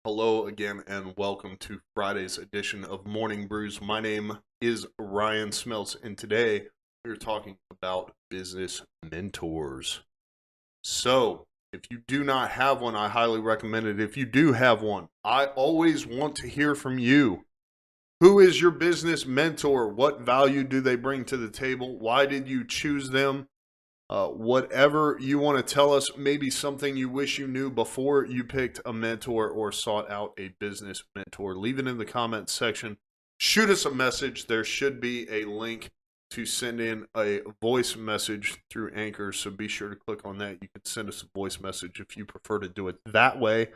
Hello again, and welcome to Friday's edition of Morning Brews. My name is Ryan Smelts, and today we're talking about business mentors. So, if you do not have one, I highly recommend it. If you do have one, I always want to hear from you. Who is your business mentor? What value do they bring to the table? Why did you choose them? Whatever you want to tell us, maybe something you wish you knew before you picked a mentor or sought out a business mentor. Leave it in the comments section. Shoot us a message. There should be a link to send in a voice message through Anchor, so be sure to click on that. You can send us a voice message if you prefer to do it that way.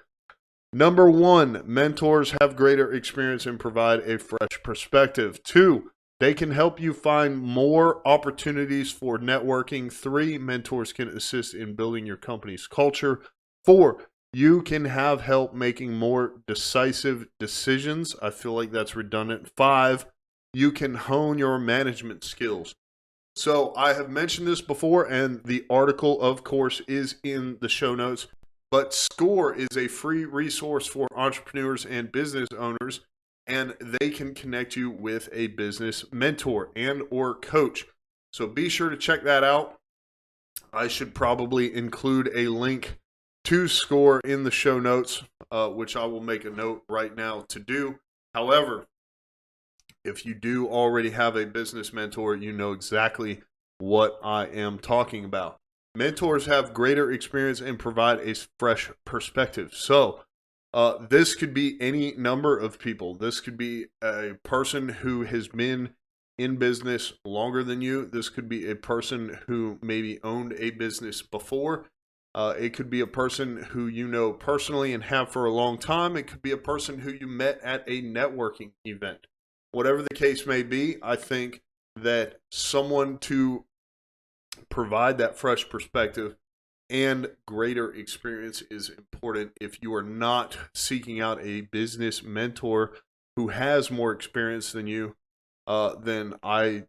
Number one, mentors have greater experience and provide a fresh perspective. Two, they can help you find more opportunities for networking. Three, mentors can assist in building your company's culture. Four, you can have help making more decisive decisions. I feel like that's redundant. Five, you can hone your management skills. So I have mentioned this before, and the article, of course, is in the show notes. But SCORE is a free resource for entrepreneurs and business owners, and they can connect you with a business mentor and or coach. So be sure to check that out. I should probably include a link to SCORE in the show notes, which I will make a note right now to do. However, if you do already have a business mentor, you know exactly what I am talking about. Mentors have greater experience and provide a fresh perspective. So, this could be any number of people. This could be a person who has been in business longer than you. This could be a person who maybe owned a business before. It could be a person who you know personally and have for a long time. It could be a person who you met at a networking event. Whatever the case may be, I think that someone to provide that fresh perspective and greater experience is important. If you are not seeking out a business mentor who has more experience than you, then I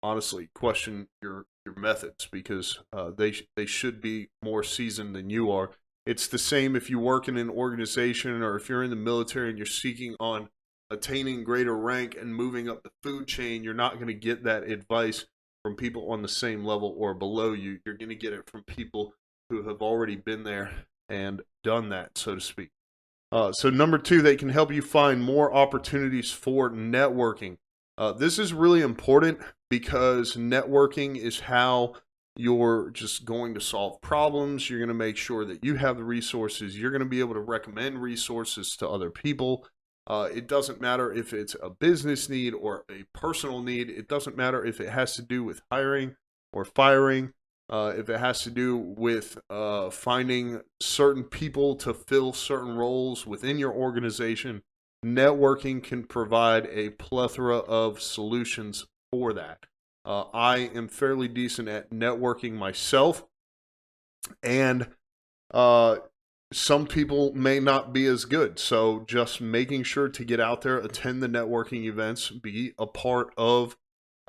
honestly question your methods, because they should be more seasoned than you are. It's the same if you work in an organization, or if you're in the military and you're seeking on attaining greater rank and moving up the food chain. You're not going to get that advice from people on the same level or below you. You're going to get it from people who have already been there and done that, so to speak. So number two, they can help you find more opportunities for networking. This is really important, because networking is how you're just going to solve problems. You're going to make sure that you have the resources. You're going to be able to recommend resources to other people. It doesn't matter if it's a business need or a personal need. It doesn't matter if it has to do with hiring or firing. If it has to do with finding certain people to fill certain roles within your organization. Networking can provide a plethora of solutions for that. I am fairly decent at networking myself, and some people may not be as good. So just making sure to get out there, attend the networking events, be a part of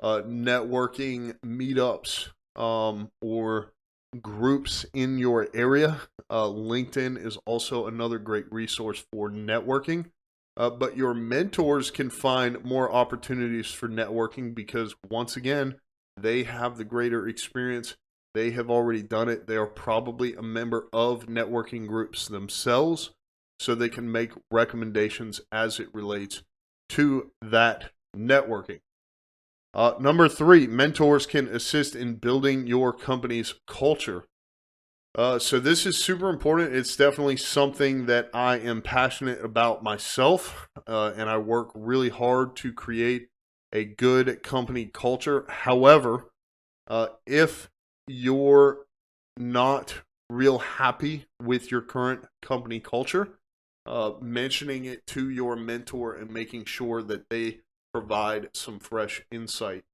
networking meetups or groups in your area. LinkedIn is also another great resource for networking. But your mentors can find more opportunities for networking, because once again, they have the greater experience. They have already done it. They are probably a member of networking groups themselves, so they can make recommendations as it relates to that networking. Number three, mentors can assist in building your company's culture. So this is super important. It's definitely something that I am passionate about myself, and I work really hard to create a good company culture. However, if you're not real happy with your current company culture, mentioning it to your mentor and making sure that they provide some fresh insight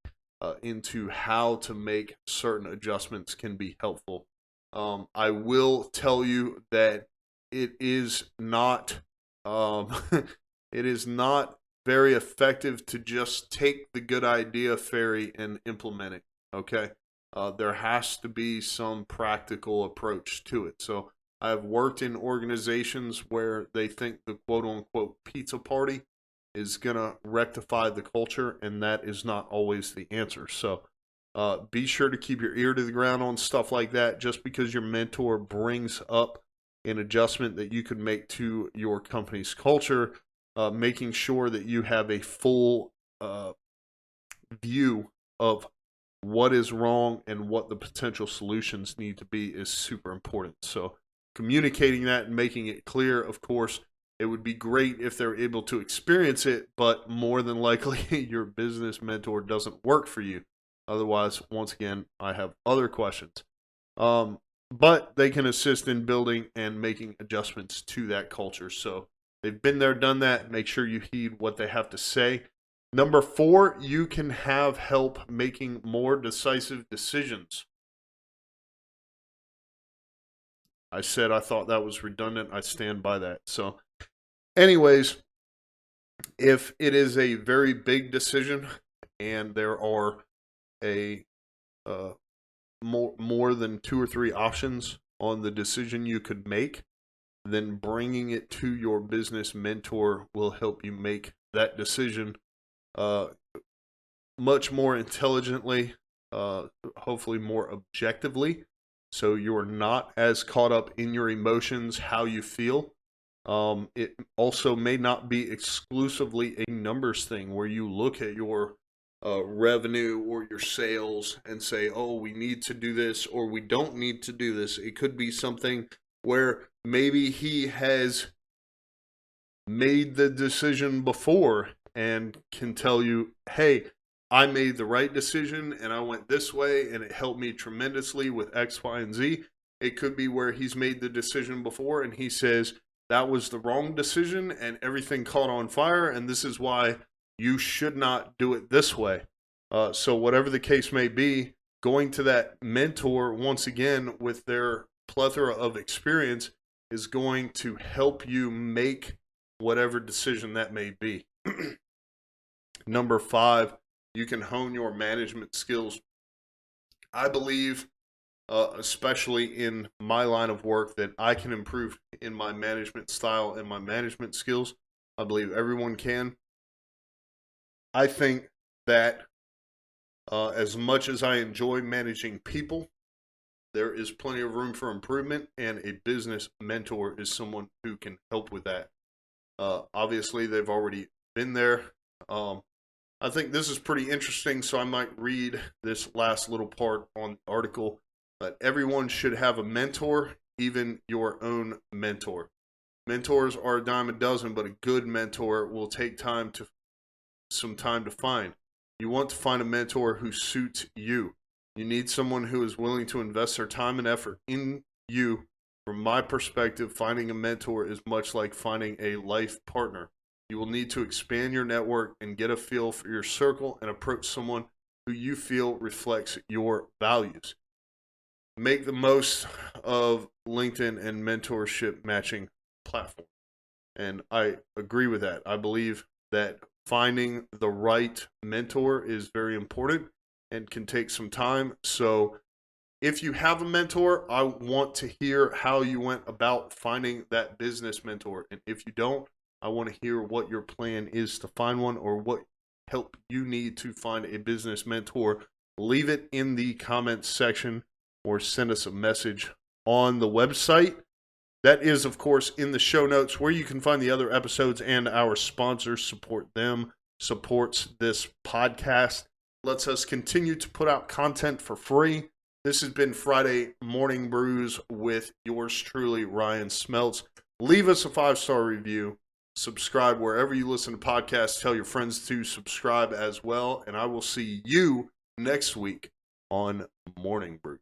into how to make certain adjustments can be helpful. I will tell you that it is not it is not very effective to just take the good idea fairy and implement it. Okay, there has to be some practical approach to it. So I've worked in organizations where they think the quote unquote pizza party is going to rectify the culture, and that is not always the answer. So be sure to keep your ear to the ground on stuff like that. Just because your mentor brings up an adjustment that you could make to your company's culture, making sure that you have a full view of what is wrong and what the potential solutions need to be is super important. So communicating that and making it clear, of course, it would be great if they're able to experience it, but more than likely your business mentor doesn't work for you. Otherwise, once again, I have other questions. But they can assist in building and making adjustments to that culture. So they've been there, done that. Make sure you heed what they have to say. Number 4, you can have help making more decisive decisions. I said I thought that was redundant. I stand by that. So, anyways, if it is a very big decision and there are a more than 2 or 3 options on the decision you could make, then bringing it to your business mentor will help you make that decision much more intelligently, hopefully more objectively, so you're not as caught up in your emotions, how you feel. It also may not be exclusively a numbers thing where you look at your revenue or your sales and say, oh, we need to do this or we don't need to do this. It could be something where maybe he has made the decision before and can tell you, hey, I made the right decision and I went this way and it helped me tremendously with X, Y, and Z. It could be where he's made the decision before and he says, that was the wrong decision and everything caught on fire, and this is why you should not do it this way. So whatever the case may be, going to that mentor once again with their plethora of experience is going to help you make whatever decision that may be. Number 5, you can hone your management skills. I believe, especially in my line of work, that I can improve in my management style and my management skills. I believe everyone can. I think that as much as I enjoy managing people, there is plenty of room for improvement, and a business mentor is someone who can help with that. Obviously, they've already been there. I think this is pretty interesting, so I might read this last little part on the article. That everyone should have a mentor, even your own mentor. Mentors are a dime a dozen, but a good mentor will take some time to find. You want to find a mentor who suits you. You need someone who is willing to invest their time and effort in you. From my perspective, finding a mentor is much like finding a life partner. You will need to expand your network and get a feel for your circle and approach someone who you feel reflects your values. Make the most of LinkedIn and mentorship matching platform. And I agree with that. I believe that finding the right mentor is very important and can take some time. So if you have a mentor, I want to hear how you went about finding that business mentor. And if you don't, I want to hear what your plan is to find one or what help you need to find a business mentor. Leave it in the comments section or send us a message on the website. That is, of course, in the show notes where you can find the other episodes and our sponsors. Support them, supports this podcast, lets us continue to put out content for free. This has been Friday Morning Brews with yours truly, Ryan Smeltz. Leave us a 5-star review. Subscribe wherever you listen to podcasts. Tell your friends to subscribe as well. And I will see you next week on Morning Brews.